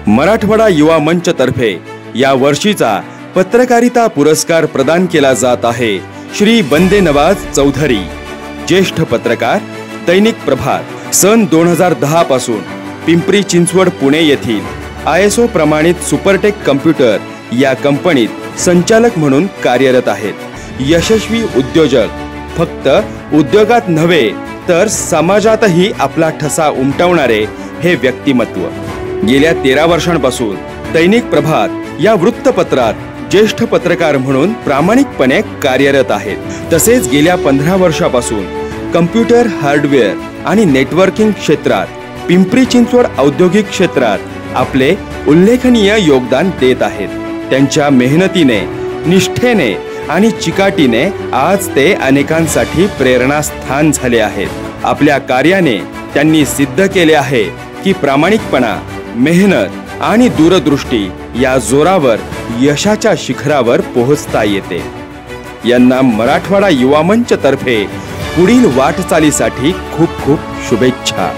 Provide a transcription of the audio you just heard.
मराठवाडा युवा मंच तर्फे या वर्षीचा पत्रकारिता पुरस्कार प्रदान केला जात आहे श्री बंदे नवाज चौधरी, ज्येष्ठ पत्रकार, दैनिक प्रभात, सन 2010 पासून पिंपरी चिंचवड पुणे येथील ISO प्रमाणित सुपरटेक कम्प्युटर या कंपनीत संचालक म्हणून कार्यरत आहेत। यशस्वी उद्योजक, फक्त उद्योगात नव्हे तर समाजातही आपला ठसा उमटवणारे हे व्यक्तिमत्व गेल्या 13 वर्षांपासून दैनिक प्रभात या वृत्तपत्रात ज्येष्ठ पत्रकार म्हणून प्रामाणिकपणे कार्यरत आहेत। तसेच गेल्या 15 वर्षापासून कम्प्युटर हार्डवेअर आणि नेटवर्किंग क्षेत्रात पिंपरी चिंचवड औद्योगिक क्षेत्रात आपले उल्लेखनीय योगदान देत आहेत। त्यांच्या मेहनतीने, निष्ठेने आणि चिकाटीने आज ते अनेकांसाठी प्रेरणास्थान झाले आहेत। आपल्या कार्याने त्यांनी सिद्ध केले आहे की प्रामाणिकपणा, मेहनत आणि दूरदृष्टी या जोरावर यशाच्या शिखरावर पोहोचता येते। यांना मराठवाडा युवा मंच तर्फे पुढील वाटचालीसाठी खूप खूप शुभेच्छा।